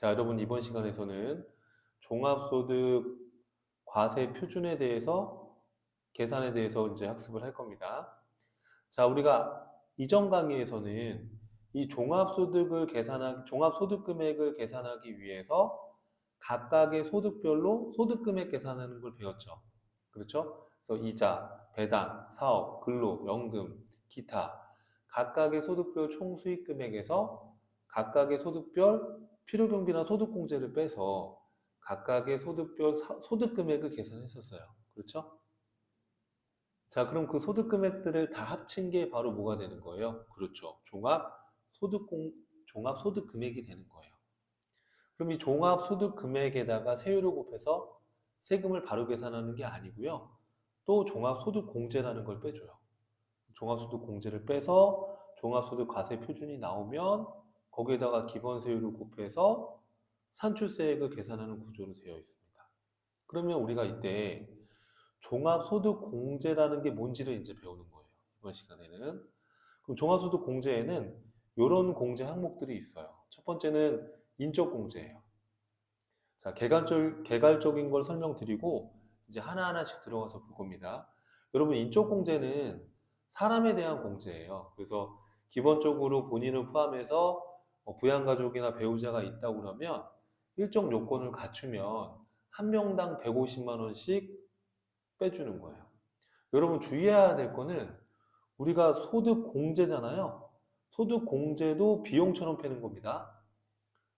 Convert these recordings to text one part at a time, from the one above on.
자, 여러분 이번 시간에서는 종합소득 과세 표준에 대해서 계산에 대해서 이제 학습을 할 겁니다. 자, 우리가 이전 강의에서는 이 종합소득 금액을 계산하기 위해서 각각의 소득별로 소득금액 계산하는 걸 배웠죠. 그렇죠? 그래서 이자, 배당, 사업, 근로, 연금, 기타 각각의 소득별 총수익금액에서 각각의 소득별 필요경비나 소득공제를 빼서 각각의 소득별 소득금액을 계산했었어요. 그렇죠? 자, 그럼 그 소득금액들을 다 합친 게 바로 뭐가 되는 거예요? 그렇죠. 종합소득금액이 되는 거예요. 그럼 이 종합소득금액에다가 세율을 곱해서 세금을 바로 계산하는 게 아니고요. 또 종합소득공제라는 걸 빼줘요. 종합소득공제를 빼서 종합소득과세 표준이 나오면 거기에다가 기본세율을 곱해서 산출세액을 계산하는 구조로 되어 있습니다. 그러면 우리가 이때 종합소득공제라는 게 뭔지를 이제 배우는 거예요. 이번 시간에는. 그럼 종합소득공제에는 이런 공제 항목들이 있어요. 첫 번째는 인적공제예요. 자, 개괄적인 걸 설명드리고 이제 하나하나씩 들어가서 볼 겁니다. 여러분, 인적공제는 사람에 대한 공제예요. 그래서 기본적으로 본인을 포함해서 부양가족이나 배우자가 있다고 그러면 일정 요건을 갖추면 한 명당 150만 원씩 빼주는 거예요. 여러분 주의해야 될 거는 우리가 소득 공제잖아요. 소득 공제도 비용처럼 패는 겁니다.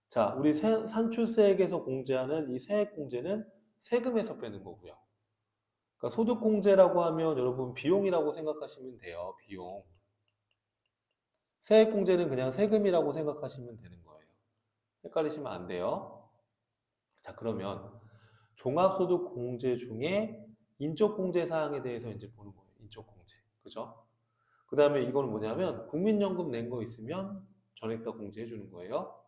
자, 우리 산출세액에서 공제하는 이 세액 공제는 세금에서 빼는 거고요. 그러니까 소득 공제라고 하면 여러분 비용이라고 생각하시면 돼요. 비용. 세액 공제는 그냥 세금이라고 생각하시면 되는 거예요. 헷갈리시면 안 돼요. 자, 그러면 종합소득 공제 중에 인적공제 사항에 대해서 이제 보는 거예요. 인적공제. 그죠? 그 다음에 이거는 뭐냐면 국민연금 낸 거 있으면 전액 다 공제해 주는 거예요.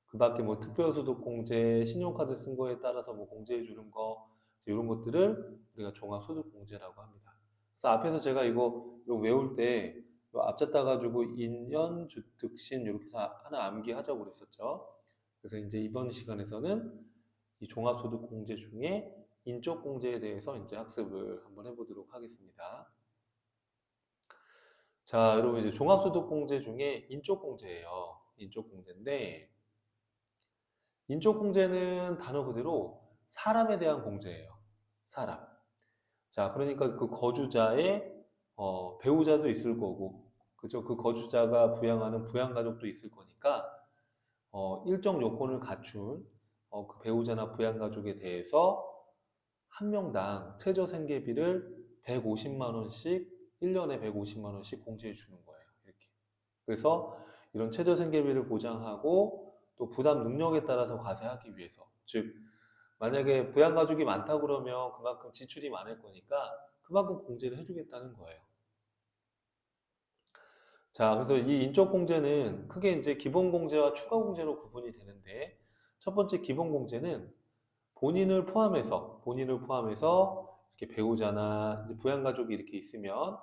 그 밖에 뭐 특별소득 공제, 신용카드 쓴 거에 따라서 뭐 공제해 주는 거, 이런 것들을 우리가 종합소득 공제라고 합니다. 그래서 앞에서 제가 이거 외울 때 앞자 따가지고 인연, 주특신 이렇게 해서 하나 암기하자고 그랬었죠. 그래서 이제 이번 시간에서는 이 종합소득 공제 중에 인적 공제에 대해서 이제 학습을 한번 해보도록 하겠습니다. 자, 여러분 이제 종합소득 공제 중에 인적 공제예요. 인적 공제인데 인적 공제는 단어 그대로 사람에 대한 공제예요. 사람. 자, 그러니까 그 거주자의 배우자도 있을 거고, 그죠? 그 거주자가 부양하는 부양가족도 있을 거니까 일정 요건을 갖춘 그 배우자나 부양가족에 대해서 한 명당 최저 생계비를 150만 원씩 1년에 150만 원씩 공제해 주는 거예요. 이렇게. 그래서 이런 최저 생계비를 보장하고 또 부담 능력에 따라서 과세하기 위해서 즉 만약에 부양가족이 많다 그러면 그만큼 지출이 많을 거니까 그만큼 공제를 해주겠다는 거예요. 자, 그래서 이 인적공제는 크게 이제 기본공제와 추가공제로 구분이 되는데 첫 번째 기본공제는 본인을 포함해서 이렇게 배우자나 이제 부양가족이 이렇게 있으면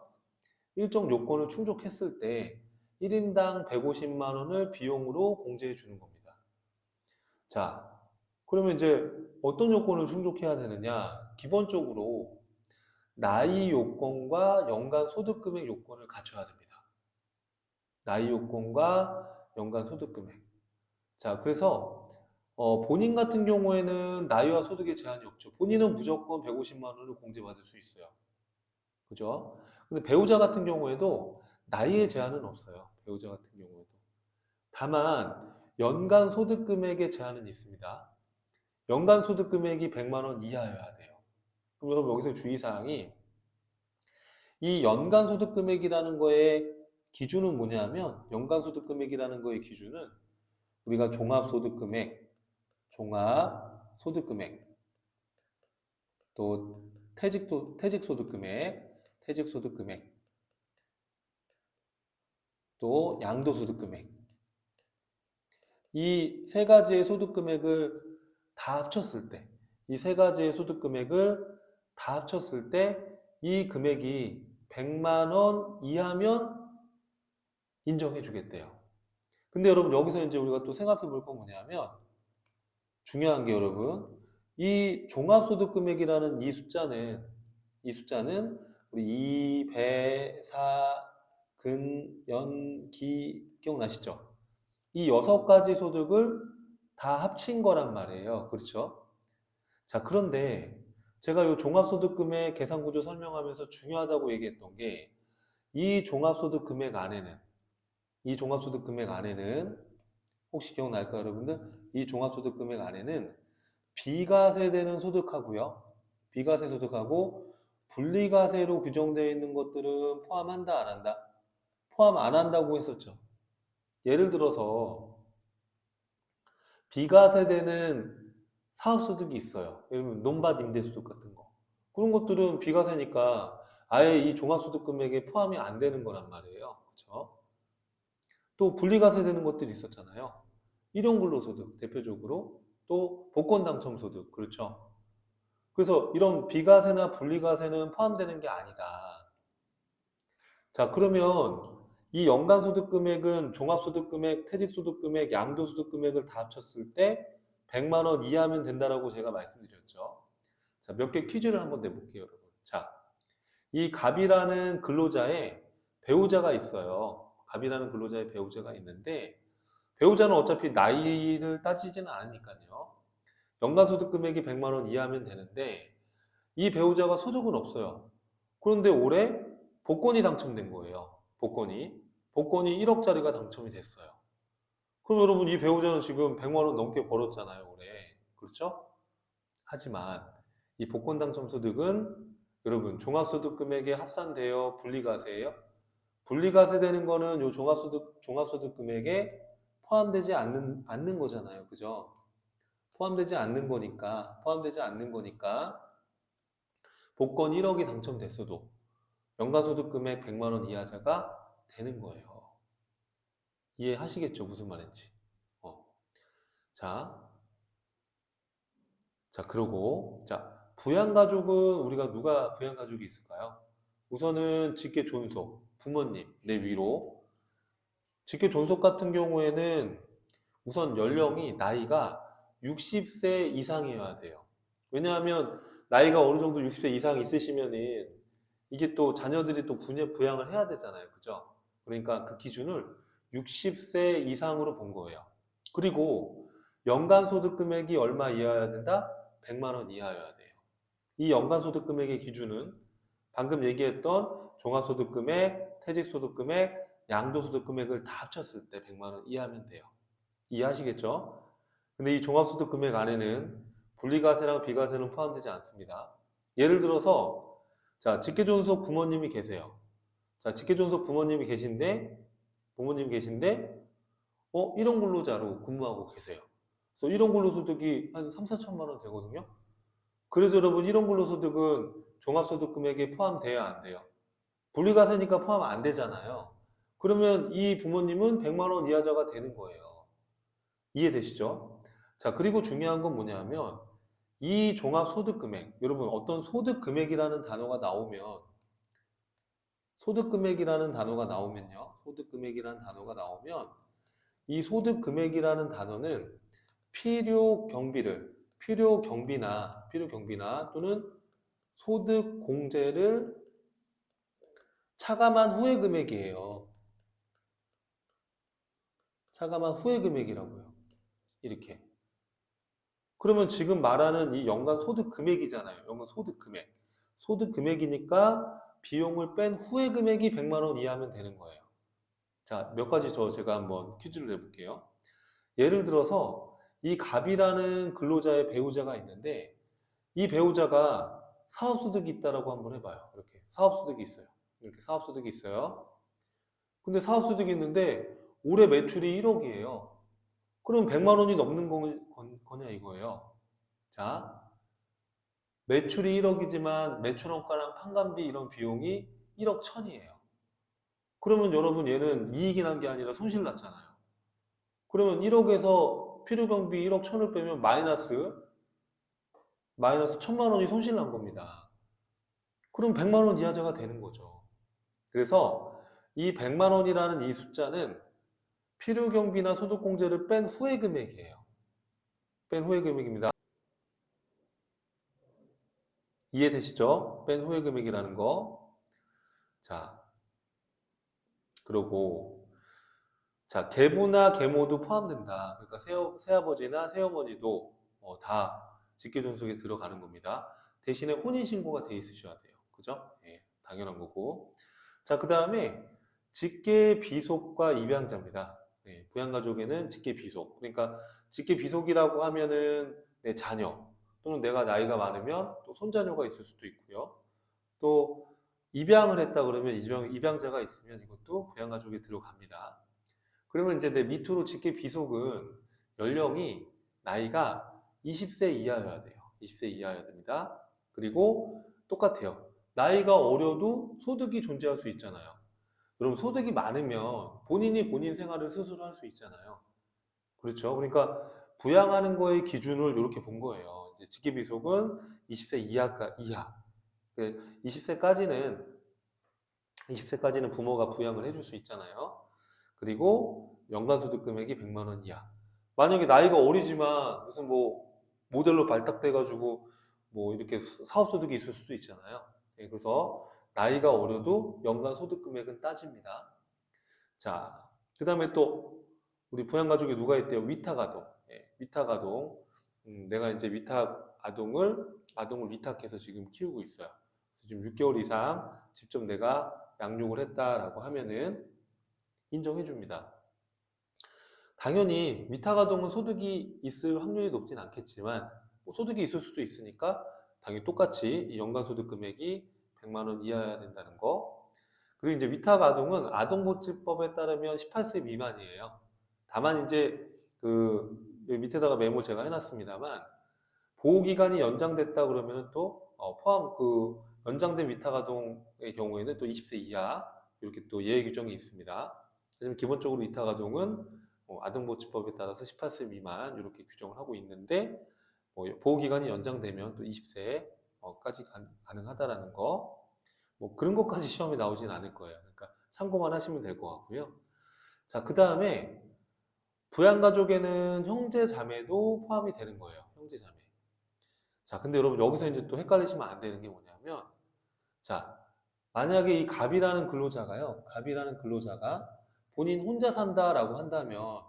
일정 요건을 충족했을 때 1인당 150만 원을 비용으로 공제해 주는 겁니다. 자, 그러면 이제 어떤 요건을 충족해야 되느냐? 기본적으로 나이 요건과 연간 소득금액 요건을 갖춰야 됩니다. 나이 요건과 연간 소득금액. 자, 그래서 본인 같은 경우에는 나이와 소득에 제한이 없죠. 본인은 무조건 150만 원을 공제받을 수 있어요. 그죠? 근데 배우자 같은 경우에도 나이에 제한은 없어요. 배우자 같은 경우에도. 다만 연간 소득 금액에 제한은 있습니다. 연간 소득 금액이 100만 원 이하여야 돼요. 그럼 여러분 여기서 주의사항이 이 연간 소득 금액이라는 거의 기준은 뭐냐면 연간 소득 금액이라는 거의 기준은 우리가 종합소득 금액, 종합소득 금액, 또 퇴직소득 금액, 퇴직소득 금액, 또 양도소득 금액 이 세 가지의 소득 금액을 다 합쳤을 때, 이 세 가지의 소득 금액을 다 합쳤을 때 이 금액이 100만 원 이하면 인정해 주겠대요. 근데 여러분 여기서 이제 우리가 또 생각해 볼 건 뭐냐면 중요한 게 여러분, 이 종합소득금액이라는 이 숫자는 우리 이, 배, 사, 근, 연, 기 기억나시죠? 이 6가지 소득을 다 합친 거란 말이에요. 그렇죠? 자, 그런데 제가 이 종합소득금액 계산구조 설명하면서 중요하다고 얘기했던 게 이 종합소득금액 안에는 이 종합소득금액 안에는 혹시 기억날까요, 여러분들? 이 종합소득금액 안에는 비과세되는 소득하고요. 비과세 소득하고 분리과세로 규정되어 있는 것들은 포함한다, 안 한다? 포함 안 한다고 했었죠. 예를 들어서 비과세되는 사업소득이 있어요. 예를 들면 논밭 임대소득 같은 거. 그런 것들은 비과세니까 아예 이 종합소득 금액에 포함이 안 되는 거란 말이에요. 그렇죠? 또 분리과세 되는 것들이 있었잖아요. 일용근로소득 대표적으로 또 복권 당첨 소득. 그렇죠? 그래서 이런 비과세나 분리과세는 포함되는 게 아니다. 자, 그러면 이 연간소득금액은 종합소득금액, 퇴직소득금액, 양도소득금액을 다 합쳤을 때 100만 원 이하면 된다라고 제가 말씀드렸죠. 자, 몇 개 퀴즈를 한번 내볼게요, 여러분. 자, 이 갑이라는 근로자의 배우자가 있어요. 갑이라는 근로자의 배우자가 있는데 배우자는 어차피 나이를 따지지는 않으니까요. 연간소득 금액이 100만 원 이하면 되는데 이 배우자가 소득은 없어요. 그런데 올해 복권이 당첨된 거예요. 복권이 1억짜리가 당첨이 됐어요. 그럼 여러분 이 배우자는 지금 100만 원 넘게 벌었잖아요, 올해. 그렇죠? 하지만 이 복권 당첨 소득은 여러분 종합소득 금액에 합산되어 분리과세예요. 분리과세 되는 거는 요 종합소득 금액에 포함되지 않는 거잖아요. 그죠? 포함되지 않는 거니까 복권 1억이 당첨됐어도 연간소득 금액 100만 원 이하자가 되는 거예요. 이해하시겠죠? 무슨 말인지. 어. 자, 그러고 부양가족은 우리가 누가 부양가족이 있을까요? 우선은 직계 존속, 부모님, 내 위로. 직계 존속 같은 경우에는 우선 나이가 60세 이상이어야 돼요. 왜냐하면 나이가 어느 정도 60세 이상 있으시면은 이게 또 자녀들이 또 부양을 해야 되잖아요. 그죠? 그러니까 그 기준을 60세 이상으로 본 거예요. 그리고 연간 소득 금액이 얼마 이하여야 된다? 100만 원 이하여야 돼요. 이 연간 소득 금액의 기준은 방금 얘기했던 종합소득 금액, 퇴직소득 금액, 양도소득 금액을 다 합쳤을 때 100만 원 이하면 돼요. 이해하시겠죠? 근데 이 종합소득 금액 안에는 분리과세랑 비과세는 포함되지 않습니다. 예를 들어서 직계존속 부모님이 계세요. 직계존속 부모님이 계신데 1원 근로자로 근무하고 계세요. 그래서 1원 근로소득이 한 3, 4천만 원 되거든요. 그래서 여러분 1원 근로소득은 종합소득 금액에 포함돼야 안 돼요. 분리과세니까 포함 안 되잖아요. 그러면 이 부모님은 100만 원 이하자가 되는 거예요. 이해되시죠? 자, 그리고 중요한 건 뭐냐면 이 종합소득금액, 여러분 어떤 소득금액이라는 단어가 나오면 소득금액이라는 단어가 나오면 이 소득금액이라는 단어는 필요경비나 또는 소득공제를 차감한 후의 금액이에요. 차감한 후의 금액이라고요. 이렇게. 그러면 지금 말하는 이 연간 소득 금액이잖아요. 연간 소득 금액. 소득 금액이니까 비용을 뺀 후의 금액이 100만 원 이하면 되는 거예요. 자, 몇 가지 제가 한번 퀴즈를 내볼게요. 예를 들어서 이 갑이라는 근로자의 배우자가 있는데 이 배우자가 사업소득이 있다라고 한번 해봐요. 이렇게 사업소득이 있어요. 이렇게 사업소득이 있어요. 근데 사업소득이 있는데 올해 매출이 1억이에요. 그럼 100만 원이 넘는 거냐 이거예요. 자, 매출이 1억이지만 매출원가랑 판관비 이런 비용이 1억 1천이에요. 그러면 여러분 얘는 이익이 난 게 아니라 손실 났잖아요. 그러면 1억에서 필요경비 1억 1천을 빼면 마이너스 1천만 원이 손실 난 겁니다. 그럼 100만 원 이하자가 되는 거죠. 그래서 이 100만 원이라는 이 숫자는 필요경비나 소득공제를 뺀 후의 금액이에요. 뺀 후의 금액입니다. 이해되시죠? 뺀 후의 금액이라는 거. 자, 그리고 자, 계부나 계모도 포함된다. 그러니까 새아버지나 새어머니도 다 직계존속에 들어가는 겁니다. 대신에 혼인신고가 돼 있으셔야 돼요. 그죠? 예, 당연한 거고. 자, 그 다음에 직계비속과 입양자입니다. 예, 부양가족에는 직계비속. 그러니까 직계비속이라고 하면은 내 자녀 또는 내가 나이가 많으면 또 손자녀가 있을 수도 있고요. 또 입양을 했다 그러면 입양자가 있으면 이것도 부양가족에 들어갑니다. 그러면 이제 내 밑으로 직계 비속은 연령이 나이가 20세 이하여야 돼요. 20세 이하여야 됩니다. 그리고 똑같아요. 나이가 어려도 소득이 존재할 수 있잖아요. 여러분 소득이 많으면 본인이 본인 생활을 스스로 할 수 있잖아요. 그렇죠. 그러니까 부양하는 거의 기준을 이렇게 본 거예요. 이제 직계 비속은 20세 이하. 20세까지는 20세까지는 부모가 부양을 해줄 수 있잖아요. 그리고 연간소득 금액이 100만 원 이하. 만약에 나이가 어리지만 무슨 뭐 모델로 발탁돼가지고 뭐 이렇게 사업소득이 있을 수도 있잖아요. 예, 그래서 나이가 어려도 연간소득 금액은 따집니다. 자, 그 다음에 또 우리 부양가족이 누가 있대요? 위탁아동. 예, 위탁아동. 내가 이제 아동을 위탁해서 지금 키우고 있어요. 그래서 지금 6개월 이상 직접 내가 양육을 했다라고 하면은 인정해 줍니다. 당연히 위탁아동은 소득이 있을 확률이 높진 않겠지만 뭐 소득이 있을 수도 있으니까 당연히 똑같이 이 연간소득 금액이 100만 원 이하여야 된다는 거. 그리고 이제 위탁아동은 아동복지법에 따르면 18세 미만이에요. 다만 이제 그 여기 밑에다가 메모 제가 해놨습니다만 보호기간이 연장됐다 그러면 또 포함 그 연장된 위탁아동의 경우에는 또 20세 이하 이렇게 또 예외 규정이 있습니다. 하지만 기본적으로 위탁아동은 아동복지법에 따라서 18세 미만 이렇게 규정을 하고 있는데 보호기간이 연장되면 또 20세까지 가능하다라는 거. 뭐 그런 것까지 시험에 나오진 않을 거예요. 그러니까 참고만 하시면 될 것 같고요. 자, 그 다음에 부양가족에는 형제 자매도 포함이 되는 거예요. 형제 자매. 자, 근데 여러분 여기서 이제 또 헷갈리시면 안 되는 게 뭐냐면, 자, 만약에 이 갑이라는 근로자가 본인 혼자 산다라고 한다면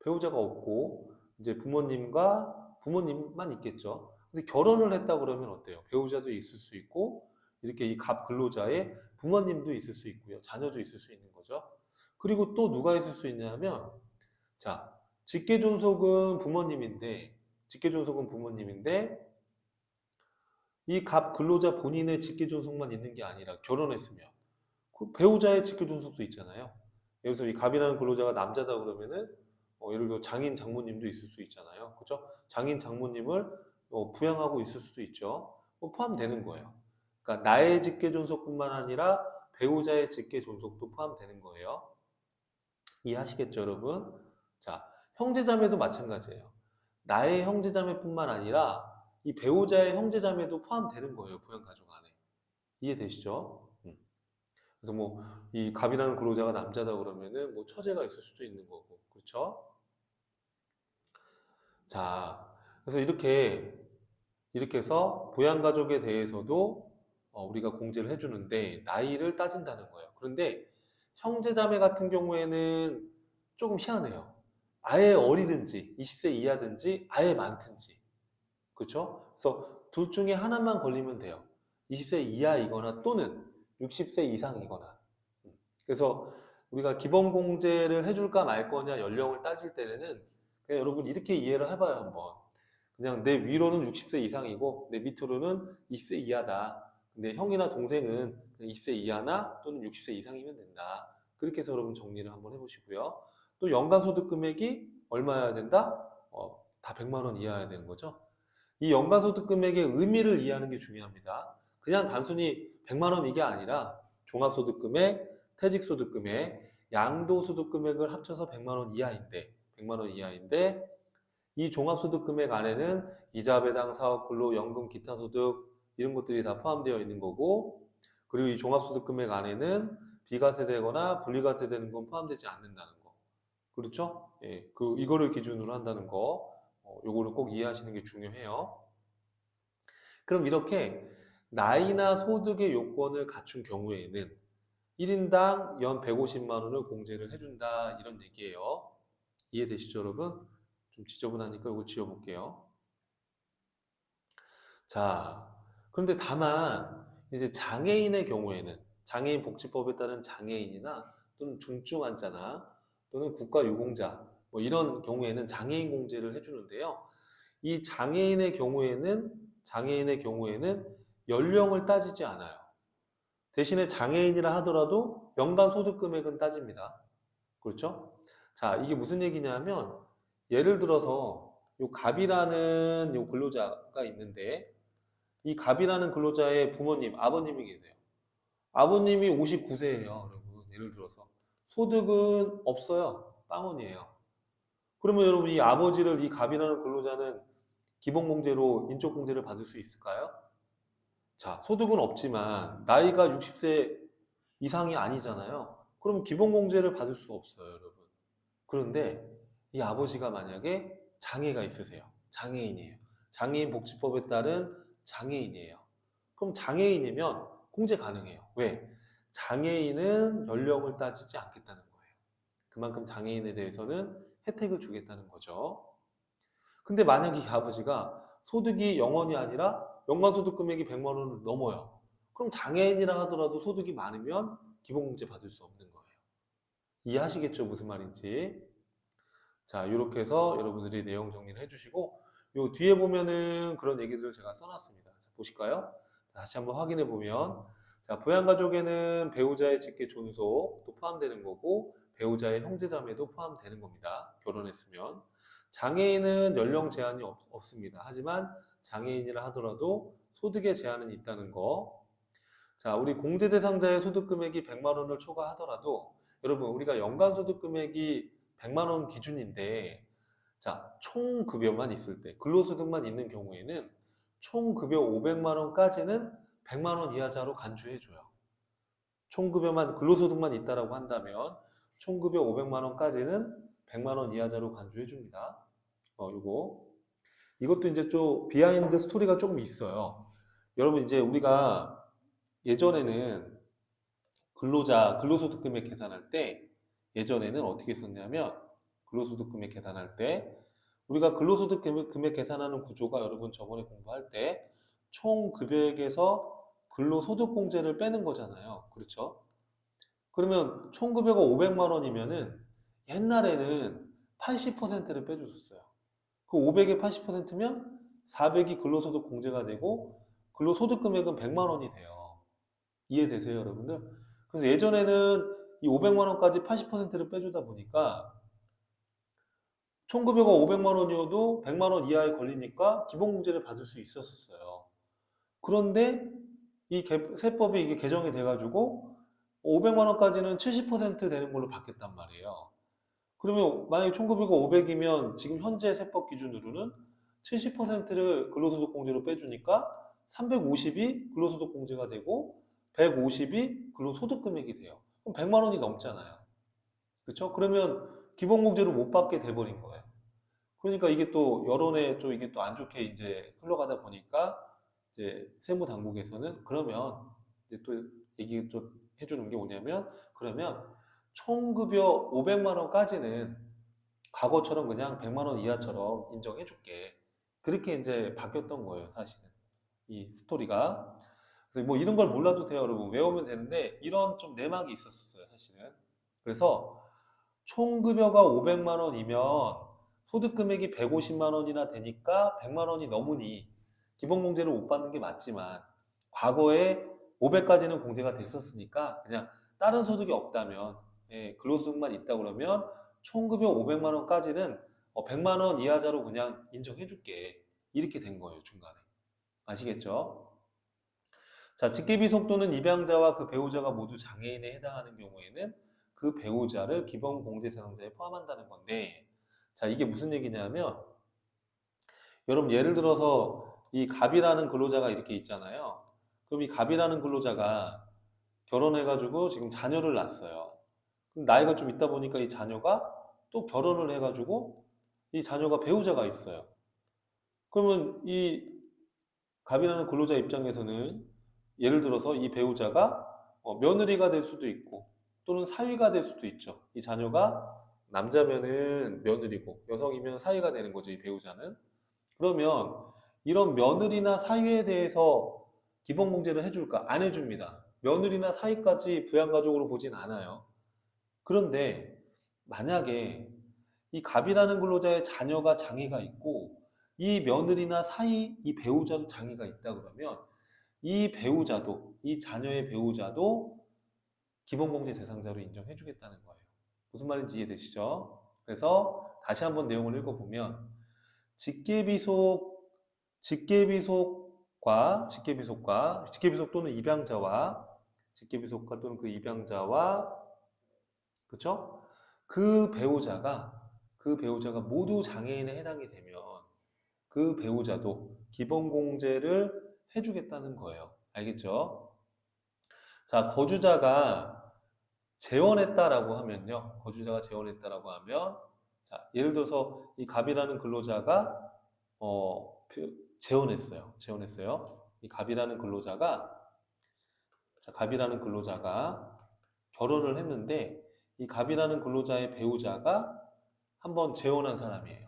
배우자가 없고 이제 부모님만 있겠죠. 근데 결혼을 했다 그러면 어때요? 배우자도 있을 수 있고 이렇게 이 갑 근로자의 부모님도 있을 수 있고요. 자녀도 있을 수 있는 거죠. 그리고 또 누가 있을 수 있냐면 자, 직계존속은 부모님인데 이 갑 근로자 본인의 직계존속만 있는 게 아니라 결혼했으면 그 배우자의 직계존속도 있잖아요. 여기서 이 갑이라는 근로자가 남자다 그러면은 예를 들어 장인 장모님도 있을 수 있잖아요. 그렇죠? 장인 장모님을 부양하고 있을 수도 있죠. 포함되는 거예요. 그러니까 나의 직계존속뿐만 아니라 배우자의 직계존속도 포함되는 거예요. 이해하시겠죠, 여러분? 자, 형제자매도 마찬가지예요. 나의 형제자매뿐만 아니라 이 배우자의 형제자매도 포함되는 거예요, 부양가족 안에. 이해되시죠? 그래서 뭐 이 갑이라는 근로자가 남자다 그러면은 뭐 처제가 있을 수도 있는 거고, 그렇죠? 자, 그래서 이렇게 해서 부양가족에 대해서도 우리가 공제를 해주는데 나이를 따진다는 거예요. 그런데 형제자매 같은 경우에는 조금 희한해요. 아예 어리든지 20세 이하든지 아예 많든지, 그렇죠? 그래서 둘 중에 하나만 걸리면 돼요. 20세 이하이거나 또는 60세 이상이거나. 그래서 우리가 기본 공제를 해줄까 말 거냐 연령을 따질 때는 그냥 여러분 이렇게 이해를 해봐요 한번. 그냥 내 위로는 60세 이상이고 내 밑으로는 20세 이하다. 근데 형이나 동생은 20세 이하나 또는 60세 이상이면 된다. 그렇게 해서 여러분 정리를 한번 해보시고요. 또 연간소득 금액이 얼마여야 된다? 다 100만 원 이하여야 되는 거죠. 이 연간소득 금액의 의미를 이해하는 게 중요합니다. 그냥 단순히 100만 원 이게 아니라 종합소득 금액, 퇴직소득 금액, 양도소득 금액을 합쳐서 100만 원 이하인데 이 종합소득 금액 안에는 이자 배당 사업근로 연금 기타 소득 이런 것들이 다 포함되어 있는 거고 그리고 이 종합소득 금액 안에는 비과세되거나 분리과세되는 건 포함되지 않는다는 거. 그렇죠? 예, 이거를 기준으로 한다는 거, 요거를 꼭 이해하시는 게 중요해요. 그럼 이렇게 나이나 소득의 요건을 갖춘 경우에는 1인당 연 150만 원을 공제를 해준다 이런 얘기예요. 이해되시죠, 여러분? 좀 지저분하니까 이거 지워볼게요. 자, 그런데 다만 이제 장애인의 경우에는 장애인 복지법에 따른 장애인이나 또는 중증 환자나 또는 국가유공자 뭐 이런 경우에는 장애인 공제를 해주는데요. 이 장애인의 경우에는 연령을 따지지 않아요. 대신에 장애인이라 하더라도 연간 소득 금액은 따집니다. 그렇죠? 자, 이게 무슨 얘기냐면 예를 들어서 요 갑이라는 요 근로자가 있는데 이 갑이라는 근로자의 부모님, 아버님이 계세요. 아버님이 59세예요, 여러분. 예를 들어서 소득은 없어요. 빵원이에요. 그러면 여러분 이 아버지를 이 갑이라는 근로자는 기본공제로 인적공제를 받을 수 있을까요? 자, 소득은 없지만 나이가 60세 이상이 아니잖아요. 그럼 기본공제를 받을 수 없어요, 여러분. 그런데 이 아버지가 만약에 장애가 있으세요. 장애인이에요. 장애인 복지법에 따른 장애인이에요. 그럼 장애인이면 공제 가능해요. 왜? 장애인은 연령을 따지지 않겠다는 거예요. 그만큼 장애인에 대해서는 혜택을 주겠다는 거죠. 근데 만약에 이 아버지가 소득이 0원이 아니라 연간 소득 금액이 100만 원을 넘어요. 그럼 장애인이라 하더라도 소득이 많으면 기본공제 받을 수 없는 거예요. 이해하시겠죠? 무슨 말인지. 자, 이렇게 해서 여러분들이 내용 정리를 해주시고, 요 뒤에 보면은 그런 얘기들을 제가 써놨습니다. 자, 보실까요? 자, 다시 한번 확인해 보면, 자, 부양가족에는 배우자의 직계 존속도 포함되는 거고, 배우자의 형제자매도 포함되는 겁니다. 결혼했으면. 장애인은 연령 제한이 없습니다. 하지만 장애인이라 하더라도 소득에 제한은 있다는 거. 자, 우리 공제 대상자의 소득 금액이 100만 원을 초과하더라도 여러분 우리가 연간 소득 금액이 100만 원 기준인데 자, 총 급여만 있을 때 근로소득만 있는 경우에는 총 급여 500만 원까지는 100만 원 이하자로 간주해 줘요. 총 급여만 근로소득만 있다라고 한다면 총 급여 500만 원까지는 100만 원 이하자로 간주해 줍니다. 이것도 이제 좀 비하인드 스토리가 조금 있어요. 여러분 이제 우리가 예전에는 근로소득 금액 계산할 때 예전에는 어떻게 했었냐면 근로소득 금액 계산할 때 우리가 근로소득 금액 계산하는 구조가 여러분 저번에 공부할 때 총 급여액에서 근로소득 공제를 빼는 거잖아요. 그렇죠? 그러면 총 급여가 500만 원이면은 옛날에는 80%를 빼줬었어요. 그 500에 80%면 400이 근로소득 공제가 되고 근로소득 금액은 100만 원이 돼요. 이해되세요, 여러분들? 그래서 예전에는 이 500만 원까지 80%를 빼주다 보니까 총급여가 500만 원이어도 100만 원 이하에 걸리니까 기본공제를 받을 수 있었어요. 그런데 이 세법이 이게 개정이 돼가지고 500만 원까지는 70% 되는 걸로 바뀌었단 말이에요. 그러면 만약에 총급여가 500이면 지금 현재 세법 기준으로는 70%를 근로소득공제로 빼주니까 350이 근로소득공제가 되고 150이 근로소득금액이 돼요. 그럼 100만 원이 넘잖아요. 그렇죠? 그러면 기본공제를 못 받게 돼버린 거예요. 그러니까 이게 또 여론에 좀 이게 또 안 좋게 이제 흘러가다 보니까 이제 세무당국에서는 그러면 이제 또 얘기 좀 해주는 게 뭐냐면 그러면 총급여 500만 원까지는 과거처럼 그냥 100만 원 이하처럼 인정해 줄게. 그렇게 이제 바뀌었던 거예요, 사실은. 이 스토리가. 그래서 뭐 이런 걸 몰라도 돼요, 여러분. 외우면 되는데 이런 좀 내막이 있었어요, 사실은. 그래서 총급여가 500만 원이면 소득 금액이 150만 원이나 되니까 100만 원이 넘으니 기본 공제를 못 받는 게 맞지만 과거에 500까지는 공제가 됐었으니까 그냥 다른 소득이 없다면 근로소득만 있다 그러면 총급여 500만 원까지는 100만 원 이하자로 그냥 인정해 줄게. 이렇게 된 거예요, 중간에. 아시겠죠? 자, 직계비 속도는 입양자와 그 배우자가 모두 장애인에 해당하는 경우에는 그 배우자를 기본 공제 대상자에 포함한다는 건데, 자, 이게 무슨 얘기냐면, 여러분 예를 들어서 이 갑이라는 근로자가 이렇게 있잖아요. 그럼 이 갑이라는 근로자가 결혼해가지고 지금 자녀를 낳았어요. 그럼 나이가 좀 있다 보니까 이 자녀가 또 결혼을 해가지고 이 자녀가 배우자가 있어요. 그러면 이 갑이라는 근로자 입장에서는 예를 들어서 이 배우자가 며느리가 될 수도 있고 또는 사위가 될 수도 있죠. 이 자녀가 남자면은 며느리고 여성이면 사위가 되는 거죠. 이 배우자는. 그러면 이런 며느리나 사위에 대해서 기본공제를 해줄까? 안 해줍니다. 며느리나 사위까지 부양가족으로 보진 않아요. 그런데 만약에 이 갑이라는 근로자의 자녀가 장애가 있고 이 며느리나 사위, 이 배우자도 장애가 있다 그러면 이 배우자도, 이 자녀의 배우자도 기본공제 대상자로 인정해주겠다는 거예요. 무슨 말인지 이해되시죠? 그래서 다시 한번 내용을 읽어보면 직계비속, 직계비속 또는 입양자와 직계비속과 또는 그 입양자와 그쵸? 그 배우자가 모두 장애인에 해당이 되면 그 배우자도 기본공제를 해주겠다는 거예요. 알겠죠? 자, 거주자가 재혼했다라고 하면, 자, 예를 들어서 이 갑이라는 근로자가, 재혼했어요. 이 갑이라는 근로자가, 자, 갑이라는 근로자가 결혼을 했는데, 이 갑이라는 근로자의 배우자가 한번 재혼한 사람이에요.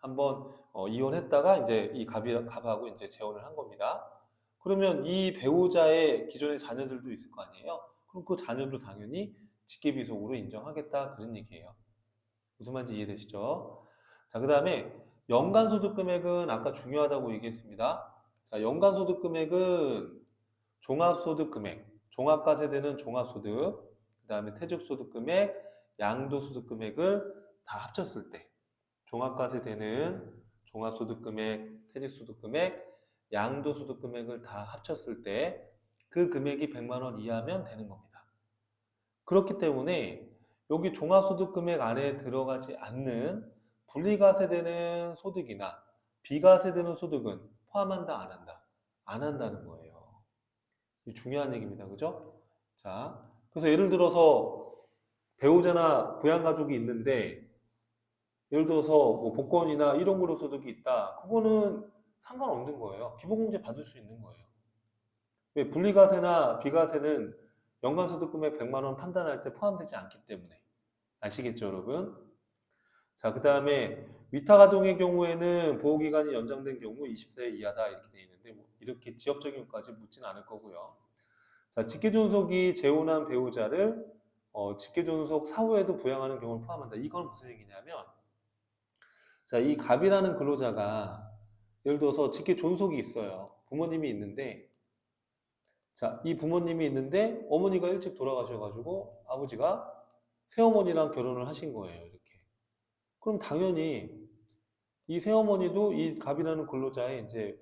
한번 이혼했다가 이제 이 갑하고 이제 재혼을 한 겁니다. 그러면 이 배우자의 기존의 자녀들도 있을 거 아니에요? 그럼 그 자녀도 당연히 직계비속으로 인정하겠다 그런 얘기예요. 무슨 말인지 이해되시죠? 자, 그 다음에 연간소득 금액은 아까 중요하다고 얘기했습니다. 자, 연간소득 금액은 종합소득 금액, 종합과세되는 종합소득, 그 다음에 퇴직소득 금액, 양도소득 금액을 다 합쳤을 때 종합과세되는 종합소득금액, 퇴직소득금액, 양도소득금액을 다 합쳤을 때 그 금액이 100만 원 이하면 되는 겁니다. 그렇기 때문에 여기 종합소득금액 안에 들어가지 않는 분리과세되는 소득이나 비과세되는 소득은 포함한다, 안 한다? 안 한다는 거예요. 이 중요한 얘기입니다. 그죠? 자, 그래서 예를 들어서 배우자나 부양가족이 있는데 예를 들어서 뭐 복권이나 1원 소득이 있다. 그거는 상관없는 거예요. 기본공제 받을 수 있는 거예요. 왜 분리과세나 비과세는 연간소득 금액 100만 원 판단할 때 포함되지 않기 때문에. 아시겠죠, 여러분? 자, 그 다음에 위탁아동의 경우에는 보호기간이 연장된 경우 20세 이하다 이렇게 돼 있는데 뭐 이렇게 지역적인 것까지 묻진 않을 거고요. 자, 직계존속이 재혼한 배우자를 직계존속 사후에도 부양하는 경우를 포함한다. 이건 무슨 얘기냐면 자, 이 갑이라는 근로자가 예를 들어서 직계 존속이 있어요. 부모님이 있는데, 자, 이 부모님이 있는데 어머니가 일찍 돌아가셔가지고 아버지가 새어머니랑 결혼을 하신 거예요. 이렇게. 그럼 당연히 이 새어머니도 이 갑이라는 근로자의 이제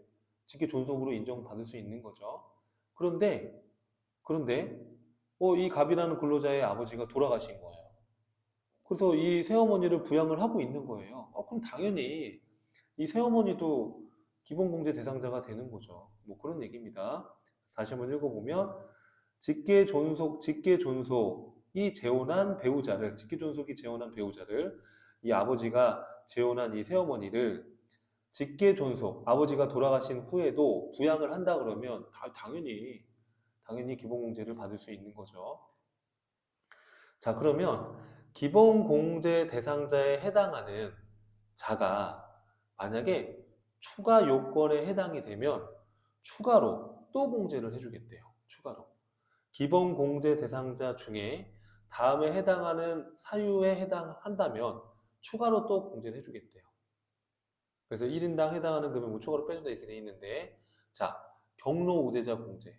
직계 존속으로 인정받을 수 있는 거죠. 그런데 이 갑이라는 근로자의 아버지가 돌아가신 거예요. 그래서 이 새어머니를 부양을 하고 있는 거예요. 그럼 당연히 이 새어머니도 기본공제 대상자가 되는 거죠. 뭐 그런 얘기입니다. 다시 한번 읽어보면 직계존속이 재혼한 배우자를 직계존속이 재혼한 배우자를 이 아버지가 재혼한 이 새어머니를 직계존속 아버지가 돌아가신 후에도 부양을 한다 그러면 당연히 기본공제를 받을 수 있는 거죠. 자, 그러면 기본공제 대상자에 해당하는 자가 만약에 추가 요건에 해당이 되면 추가로 또 공제를 해주겠대요. 추가로. 기본공제 대상자 중에 다음에 해당하는 사유에 해당한다면 추가로 또 공제를 해주겠대요. 그래서 1인당 해당하는 금액 뭐 추가로 빼준다 이렇게 돼 있는데 자, 경로 우대자 공제.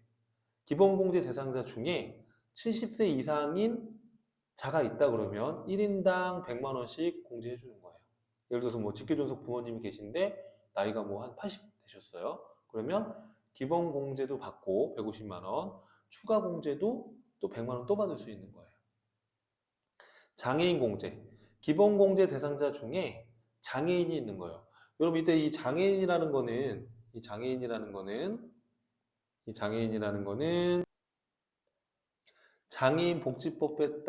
기본공제 대상자 중에 70세 이상인 자가 있다 그러면 1인당 100만 원씩 공제해 주는 거예요. 예를 들어서 뭐 직계존속 부모님이 계신데 나이가 뭐 한 80 되셨어요. 그러면 기본 공제도 받고 150만 원, 추가 공제도 또 100만 원 또 받을 수 있는 거예요. 장애인 공제. 기본 공제 대상자 중에 장애인이 있는 거예요. 여러분 이때 이 장애인이라는 거는 장애인 복지법에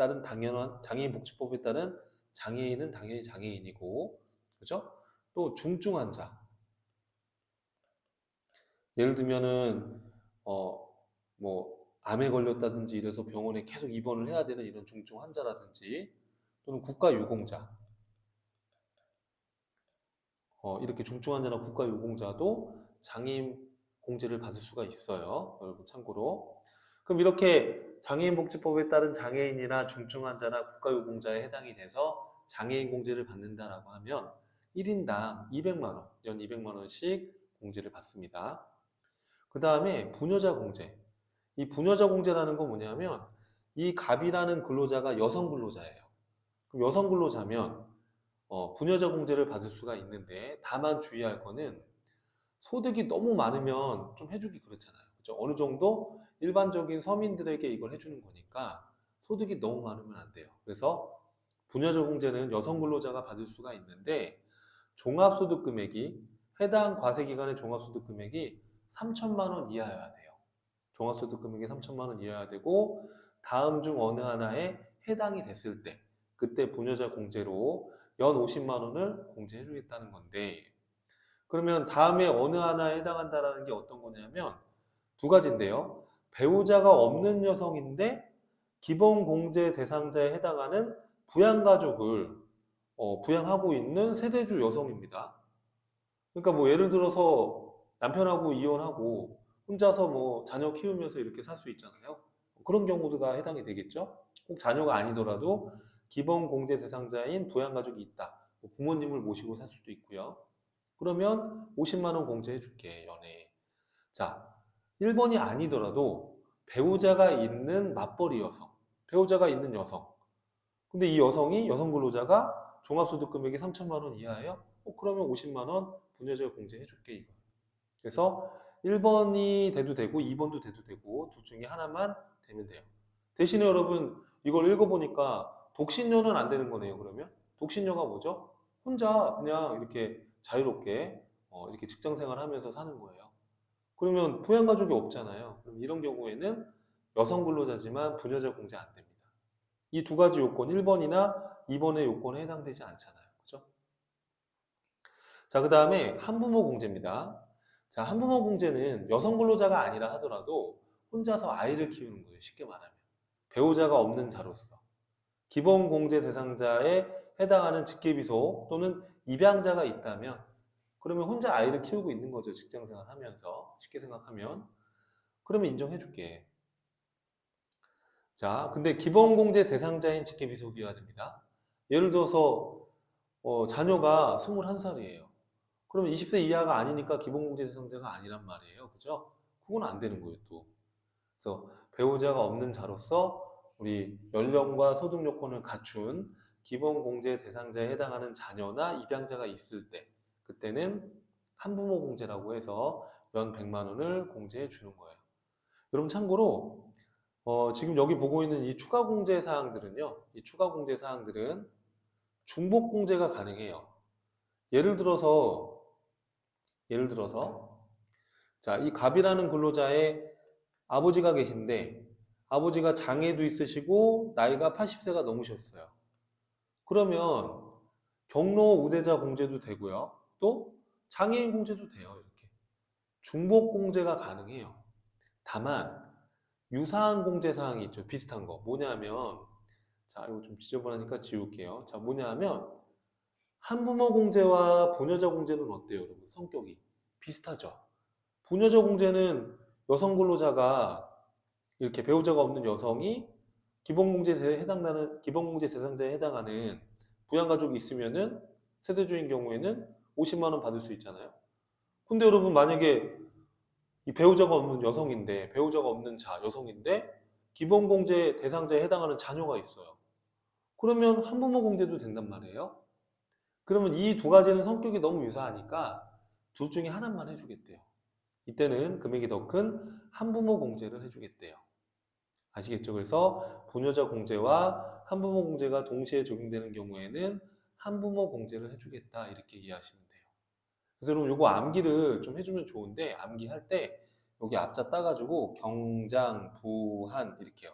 따른 장애인은 당연히 장애인이고, 그죠? 또 중증 환자. 예를 들면은 뭐 암에 걸렸다든지 이래서 병원에 계속 입원을 해야 되는 이런 중증 환자라든지, 또는 국가유공자. 이렇게 중증 환자나 국가유공자도 장애인 공제를 받을 수가 있어요. 여러분 참고로. 그럼 이렇게 장애인복지법에 따른 장애인이나 중증 환자나 국가유공자에 해당이 돼서 장애인 공제를 받는다라고 하면 1인당 200만 원, 연 200만 원씩 공제를 받습니다. 그 다음에 부녀자 공제. 이 부녀자 공제라는 건 뭐냐면 이 갑이라는 근로자가 여성 근로자예요. 그럼 여성 근로자면 부녀자 공제를 받을 수가 있는데, 다만 주의할 거는 소득이 너무 많으면 좀 해주기 그렇잖아요. 그죠? 어느 정도 일반적인 서민들에게 이걸 해주는 거니까 소득이 너무 많으면 안 돼요. 그래서 부녀자 공제는 여성 근로자가 받을 수가 있는데, 종합소득 금액이, 해당 과세기간의 종합소득 금액이 3천만 원 이하여야 돼요. 종합소득 금액이 3천만 원 이하여야 되고, 다음 중 어느 하나에 해당이 됐을 때 그때 부녀자 공제로 연 50만 원을 공제해 주겠다는 건데, 그러면 다음에 어느 하나에 해당한다라는 게 어떤 거냐면 두 가지인데요. 배우자가 없는 여성인데 기본 공제 대상자에 해당하는 부양가족을 부양하고 있는 세대주 여성입니다. 그러니까 뭐 예를 들어서 남편하고 이혼하고 혼자서 뭐 자녀 키우면서 이렇게 살 수 있잖아요. 그런 경우가 해당이 되겠죠. 꼭 자녀가 아니더라도 기본 공제 대상자인 부양가족이 있다. 뭐 부모님을 모시고 살 수도 있고요. 그러면 50만 원 공제해 줄게, 연애. 자, 1번이 아니더라도 배우자가 있는 맞벌이 여성, 배우자가 있는 여성. 근데 이 여성이, 여성 근로자가 종합소득 금액이 3천만 원 이하예요? 그러면 50만 원 부녀자 공제해 줄게, 이거. 그래서 1번이 돼도 되고 2번도 돼도 되고 둘 중에 하나만 되면 돼요. 대신에 여러분 이걸 읽어보니까 독신녀는 안 되는 거네요. 그러면 독신녀가 뭐죠? 혼자 그냥 이렇게 자유롭게 이렇게 직장 생활하면서 사는 거예요. 그러면 부양가족이 없잖아요. 그럼 이런 경우에는 여성 근로자지만 부녀자 공제 안 됩니다. 이 두 가지 요건, 1번이나 2번의 요건에 해당되지 않잖아요. 그죠? 자, 그 다음에 한부모 공제입니다. 자, 한부모 공제는 여성 근로자가 아니라 하더라도 혼자서 아이를 키우는 거예요. 쉽게 말하면. 배우자가 없는 자로서. 기본 공제 대상자에 해당하는 직계비속 또는 입양자가 있다면, 그러면 혼자 아이를 키우고 있는 거죠. 직장 생활 하면서. 쉽게 생각하면. 그러면 인정해 줄게. 자, 근데 기본 공제 대상자인 직계비속이어야 됩니다. 예를 들어서 자녀가 21살이에요. 그러면 20세 이하가 아니니까 기본공제 대상자가 아니란 말이에요. 그죠? 그건 안 되는 거예요, 또. 그래서 배우자가 없는 자로서 우리 연령과 소득 요건을 갖춘 기본공제 대상자에 해당하는 자녀나 입양자가 있을 때, 그때는 한부모 공제라고 해서 연 100만 원을 공제해 주는 거예요. 여러분 참고로 지금 여기 보고 있는 이 추가 공제 사항들은요, 이 추가 공제 사항들은 중복 공제가 가능해요. 예를 들어서 자, 이 갑이라는 근로자의 아버지가 계신데 아버지가 장애도 있으시고 나이가 80세가 넘으셨어요. 그러면 경로 우대자 공제도 되고요. 또 장애인 공제도 돼요. 이렇게 중복 공제가 가능해요. 다만 유사한 공제 사항이 있죠. 비슷한 거. 뭐냐면, 자, 이거 좀 지저분하니까 지울게요. 자, 뭐냐면 한부모 공제와 부녀자 공제는 어때요, 여러분? 성격이 비슷하죠. 부녀자 공제는 여성 근로자가 이렇게 배우자가 없는 여성이 기본공제에 해당하는 기본공제 대상자에 해당하는 부양가족이 있으면은 세대주인 경우에는 50만 원 받을 수 있잖아요. 근데 여러분 만약에 이 배우자가 없는 여성인데 배우자가 없는 여성인데 기본공제 대상자에 해당하는 자녀가 있어요. 그러면 한부모 공제도 된단 말이에요. 그러면 이 두 가지는 성격이 너무 유사하니까 둘 중에 하나만 해주겠대요. 이때는 금액이 더 큰 한부모 공제를 해주겠대요. 아시겠죠? 그래서 부녀자 공제와 한부모 공제가 동시에 적용되는 경우에는 한부모 공제를 해주겠다 이렇게 이해하시면 돼요. 그래서 여러분 이거 암기를 좀 해주면 좋은데 암기할 때 여기 앞자 따가지고 경장, 부한 이렇게요.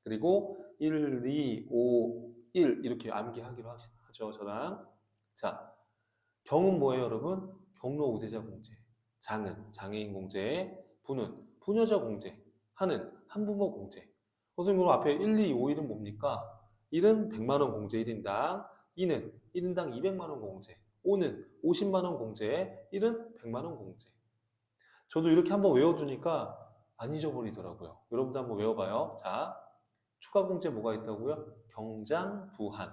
그리고 1, 2, 5, 1 이렇게 암기하기로 하죠. 맞죠? 저랑. 자, 경은 뭐예요, 여러분? 경로 우대자 공제. 장은 장애인 공제. 부는 부녀자 공제. 한은 한부모 공제. 선생님, 그럼 앞에 1, 2, 5, 1은 뭡니까? 1은 100만 원 공제 1인당, 2는 1인당 200만 원 공제, 5는 50만 원 공제, 1은 100만 원 공제. 저도 이렇게 한번 외워두니까 안 잊어버리더라고요. 여러분도 한번 외워봐요. 자, 추가 공제 뭐가 있다고요? 경장, 부한.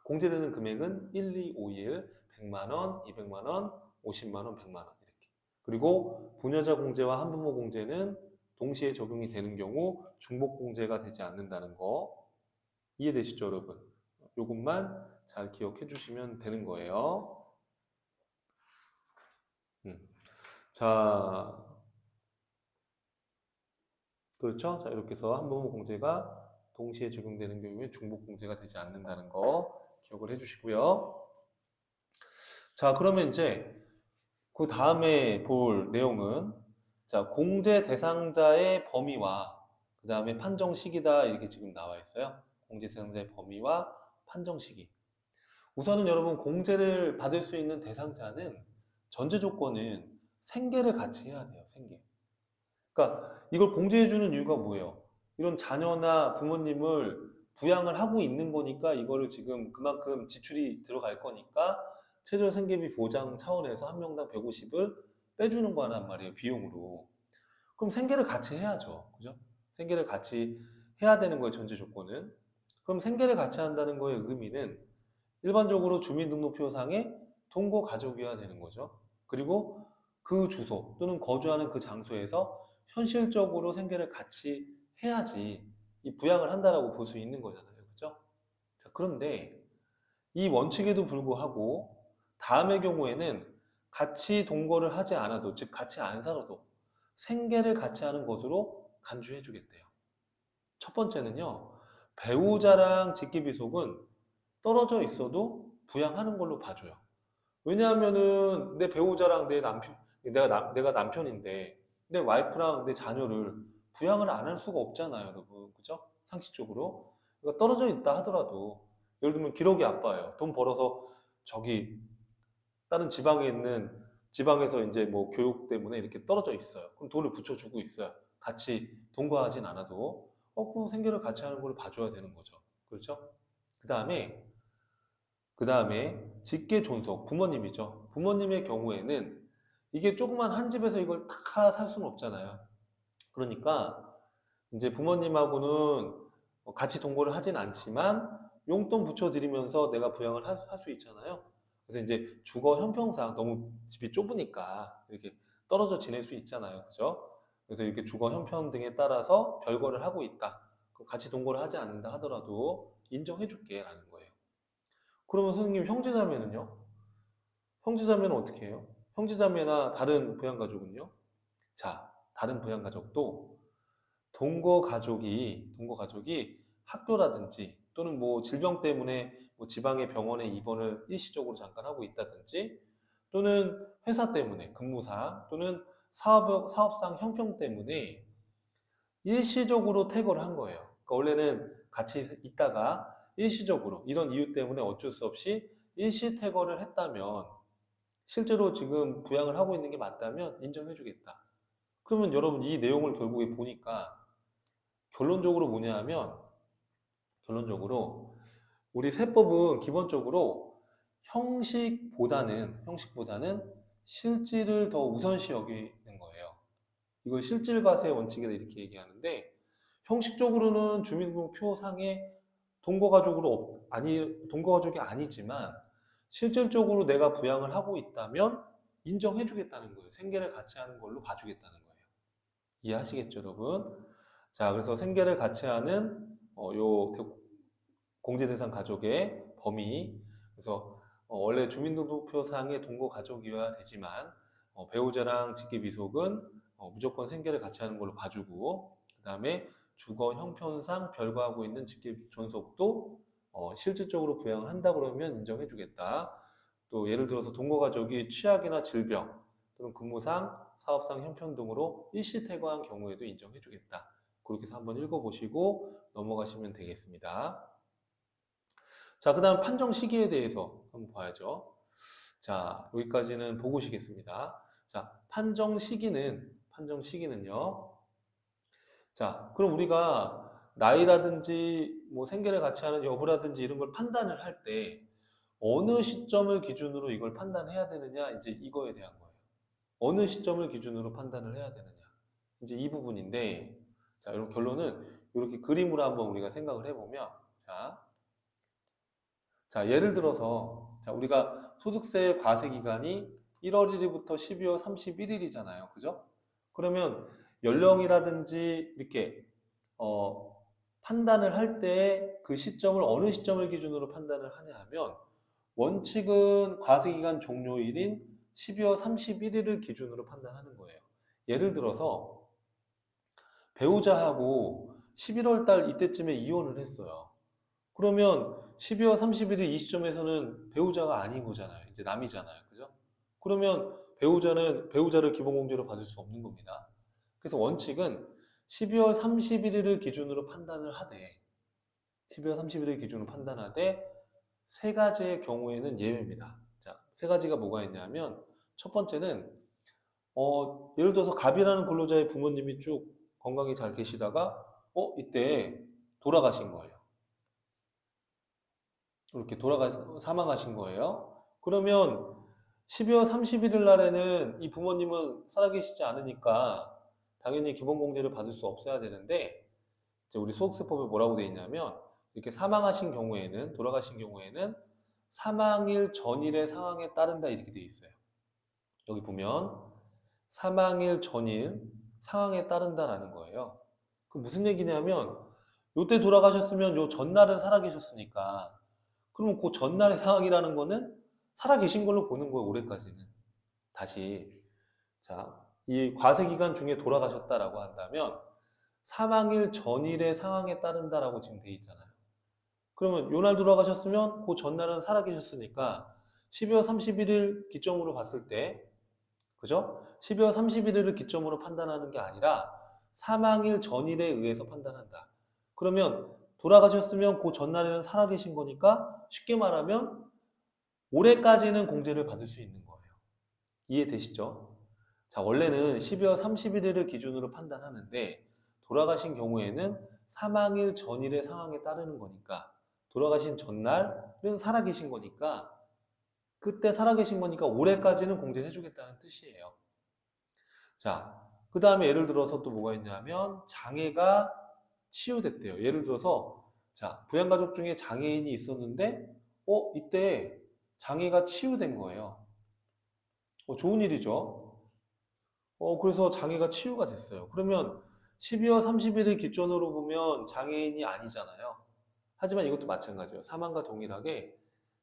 공제되는 금액은 1, 2, 5, 1, 100만 원, 200만 원, 50만 원, 100만 원 이렇게. 그리고 부녀자 공제와 한부모 공제는 동시에 적용이 되는 경우 중복 공제가 되지 않는다는 거 이해되시죠, 여러분? 이것만 잘 기억해 주시면 되는 거예요. 자, 그렇죠? 자, 이렇게 해서 한부모 공제가 동시에 적용되는 경우에 중복 공제가 되지 않는다는 거 기억을 해주시고요. 자, 그러면 이제 그 다음에 볼 내용은 자, 공제 대상자의 범위와 그 다음에 판정 시기다 이렇게 지금 나와 있어요. 공제 대상자의 범위와 판정 시기. 우선은 여러분 공제를 받을 수 있는 대상자는 전제 조건은 생계를 같이 해야 돼요. 생계. 그러니까 이걸 공제해주는 이유가 뭐예요? 이런 자녀나 부모님을 부양을 하고 있는 거니까 이거를 지금 그만큼 지출이 들어갈 거니까 최저 생계비 보장 차원에서 한 명당 150을 빼주는 거란 말이에요. 비용으로. 그럼 생계를 같이 해야죠. 그죠? 생계를 같이 해야 되는 거예요. 전제 조건은. 그럼 생계를 같이 한다는 거의 의미는 일반적으로 주민등록표상에 동거 가족이어야 되는 거죠. 그리고 그 주소 또는 거주하는 그 장소에서 현실적으로 생계를 같이 해야지 이 부양을 한다라고 볼 수 있는 거잖아요. 그렇죠? 자, 그런데 이 원칙에도 불구하고 다음의 경우에는 같이 동거를 하지 않아도 즉 같이 안 살아도 생계를 같이 하는 것으로 간주해 주겠대요. 첫 번째는요. 배우자랑 직계비속은 떨어져 있어도 부양하는 걸로 봐줘요. 왜냐하면은 내 배우자랑 내 남편, 내가 남편인데 내 와이프랑 내 자녀를 부양을 안 할 수가 없잖아요, 여러분. 그죠? 상식적으로. 그러니까 떨어져 있다 하더라도 예를 들면 기러기 아빠예요. 돈 벌어서 저기 다른 지방에 있는 지방에서 이제 뭐 교육 때문에 이렇게 떨어져 있어요. 그럼 돈을 붙여주고 있어요. 같이 동거하진 않아도 그 생계를 같이 하는 걸 봐줘야 되는 거죠. 그렇죠? 그 다음에 직계 존속, 부모님이죠. 부모님의 경우에는 이게 조그만 한 집에서 이걸 다 살 수는 없잖아요. 그러니까 이제 부모님하고는 같이 동거를 하진 않지만 용돈 붙여드리면서 내가 부양을 할 수 있잖아요. 그래서 이제 주거 형평상 너무 집이 좁으니까 이렇게 떨어져 지낼 수 있잖아요. 그죠? 그래서 이렇게 주거 형편 등에 따라서 별거를 하고 있다. 그럼 같이 동거를 하지 않는다 하더라도 인정해줄게 라는 거예요. 그러면 선생님 형제자매는요? 형제자매는 어떻게 해요? 형제자매나 다른 부양가족은요? 자, 다른 부양가족도 동거 가족이 학교라든지 또는 뭐 질병 때문에 뭐 지방의 병원에 입원을 일시적으로 잠깐 하고 있다든지 또는 회사 때문에 근무상 또는 사업상 형평 때문에 일시적으로 퇴거를 한 거예요. 그러니까 원래는 같이 있다가 일시적으로 이런 이유 때문에 어쩔 수 없이 일시 퇴거를 했다면 실제로 지금 부양을 하고 있는 게 맞다면 인정해주겠다. 그러면 여러분 이 내용을 결국에 보니까 결론적으로 뭐냐 하면 결론적으로 우리 세법은 기본적으로 형식보다는 실질을 더 우선시 여기는 거예요. 이걸 실질과세 원칙이다 이렇게 얘기하는데 형식적으로는 주민등록표상에 동거가족이 아니지만 실질적으로 내가 부양을 하고 있다면 인정해주겠다는 거예요. 생계를 같이 하는 걸로 봐주겠다는 거예요. 이해하시겠죠, 여러분? 자, 그래서 생계를 같이 하는 요 공제 대상 가족의 범위. 그래서 원래 주민등록표상의 동거 가족이어야 되지만 배우자랑 직계비속은 무조건 생계를 같이 하는 걸로 봐주고 그다음에 주거 형편상 별거하고 있는 직계 존속도 실질적으로 부양을 한다 그러면 인정해주겠다. 또 예를 들어서 동거 가족이 취약이나 질병 또는 근무상, 사업상 형편 등으로 일시퇴거한 경우에도 인정해주겠다. 그렇게 해서 한번 읽어보시고 넘어가시면 되겠습니다. 자, 그 다음 판정 시기에 대해서 한번 봐야죠. 자, 여기까지는 보고 시겠습니다. 자, 판정 시기는요. 자, 그럼 우리가 나이라든지 뭐 생계를 같이 하는 여부라든지 이런 걸 판단을 할 때 어느 시점을 기준으로 이걸 판단해야 되느냐, 이제 이거에 대한 거예요. 어느 시점을 기준으로 판단을 해야 되느냐. 이제 이 부분인데, 자, 이런 결론은 이렇게 그림으로 한번 우리가 생각을 해보면, 자, 예를 들어서, 자, 우리가 소득세 과세 기간이 1월 1일부터 12월 31일이잖아요. 그죠? 그러면 연령이라든지 이렇게, 판단을 할 때 그 시점을 어느 시점을 기준으로 판단을 하냐 하면, 원칙은 과세 기간 종료일인 12월 31일을 기준으로 판단하는 거예요. 예를 들어서, 배우자하고 11월 달 이때쯤에 이혼을 했어요. 그러면 12월 31일 이 시점에서는 배우자가 아닌 거잖아요. 이제 남이잖아요. 그죠? 그러면 배우자를 기본공제로 받을 수 없는 겁니다. 그래서 원칙은 12월 31일을 기준으로 판단을 하되 12월 31일 기준으로 판단하되 세 가지의 경우에는 예외입니다. 자, 세 가지가 뭐가 있냐면 첫 번째는 예를 들어서 갑이라는 근로자의 부모님이 쭉 건강히 잘 계시다가 이때 돌아가신 거예요. 이렇게 사망하신 거예요. 그러면 12월 31일 날에는 이 부모님은 살아계시지 않으니까 당연히 기본공제를 받을 수 없어야 되는데 이제 우리 소득세법에 뭐라고 되어 있냐면 이렇게 돌아가신 경우에는 사망일 전일의 상황에 따른다 이렇게 되어 있어요. 여기 보면 사망일 전일 상황에 따른다라는 거예요. 그 무슨 얘기냐면 요때 돌아가셨으면 요 전날은 살아계셨으니까 그러면 그 전날의 상황이라는 거는 살아계신 걸로 보는 거예요, 올해까지는. 다시. 자, 이 과세기간 중에 돌아가셨다라고 한다면 사망일 전일의 상황에 따른다라고 지금 돼 있잖아요. 그러면 요날 돌아가셨으면 그 전날은 살아계셨으니까 12월 31일 기점으로 봤을 때, 그죠? 12월 31일을 기점으로 판단하는 게 아니라 사망일 전일에 의해서 판단한다. 그러면 돌아가셨으면 그 전날에는 살아계신 거니까 쉽게 말하면 올해까지는 공제를 받을 수 있는 거예요. 이해되시죠? 자, 원래는 12월 31일을 기준으로 판단하는데 돌아가신 경우에는 사망일 전일의 상황에 따르는 거니까 돌아가신 전날은 살아계신 거니까 그때 살아계신 거니까 올해까지는 공제를 해주겠다는 뜻이에요. 자, 그 다음에 예를 들어서 또 뭐가 있냐면 장애가 치유됐대요. 예를 들어서 자, 부양가족 중에 장애인이 있었는데 이때 장애가 치유된 거예요. 좋은 일이죠. 그래서 장애가 치유가 됐어요. 그러면 12월 30일을 기준으로 보면 장애인이 아니잖아요. 하지만 이것도 마찬가지예요. 사망과 동일하게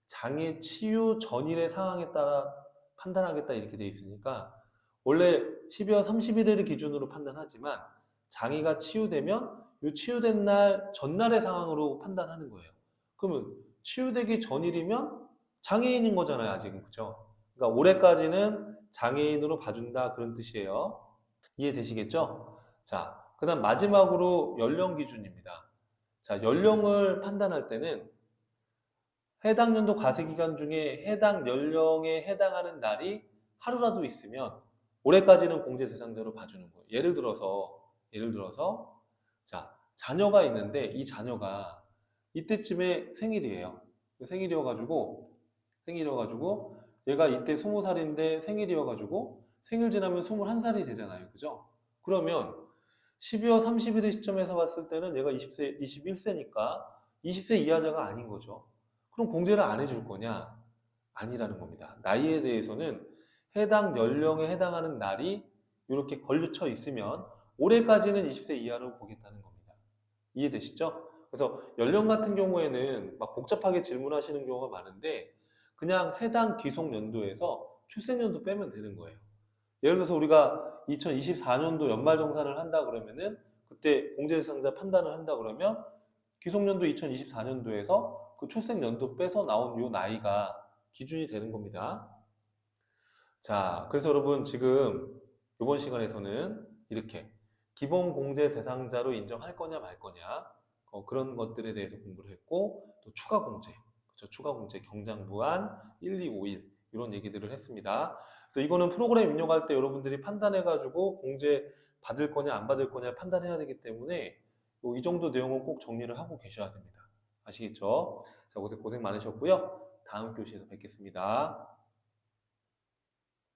장애 치유 전일의 상황에 따라 판단하겠다 이렇게 돼 있으니까 원래 12월 31일을 기준으로 판단하지만 장애가 치유되면 이 치유된 날 전날의 상황으로 판단하는 거예요. 그러면 치유되기 전일이면 장애인인 거잖아요, 아직은. 그죠? 그러니까 올해까지는 장애인으로 봐준다 그런 뜻이에요. 이해되시겠죠? 자, 그다음 마지막으로 연령 기준입니다. 자, 연령을 판단할 때는 해당 연도 과세 기간 중에 해당 연령에 해당하는 날이 하루라도 있으면 올해까지는 공제 대상자로 봐주는 거예요. 예를 들어서 자, 자녀가 있는데 이 자녀가 이때쯤에 생일이어가지고 얘가 이때 20살인데 생일이어가지고 생일 지나면 21살이 되잖아요. 그죠? 그러면 12월 31일 시점에서 봤을 때는 얘가 21세니까 20세 이하자가 아닌 거죠. 그럼 공제를 안 해줄 거냐? 아니라는 겁니다. 나이에 대해서는 해당 연령에 해당하는 날이 이렇게 걸쳐 있으면 올해까지는 20세 이하로 보겠다는 겁니다. 이해되시죠? 그래서 연령 같은 경우에는 막 복잡하게 질문하시는 경우가 많은데 그냥 해당 기속 연도에서 출생 연도 빼면 되는 거예요. 예를 들어서 우리가 2024년도 연말정산을 한다 그러면은 그때 공제대상자 판단을 한다 그러면 기속연도 2024년도에서 그 출생연도 빼서 나온 요 나이가 기준이 되는 겁니다. 자, 그래서 여러분 지금 이번 시간에서는 이렇게 기본 공제 대상자로 인정할 거냐 말 거냐 그런 것들에 대해서 공부를 했고 또 추가 공제 그렇죠? 추가 공제, 경장부한 1, 2, 5일 이런 얘기들을 했습니다. 그래서 이거는 프로그램 입력할 때 여러분들이 판단해가지고 공제 받을 거냐 안 받을 거냐 판단해야 되기 때문에 이 정도 내용은 꼭 정리를 하고 계셔야 됩니다. 아시겠죠? 자, 고생 많으셨고요. 다음 교시에서 뵙겠습니다.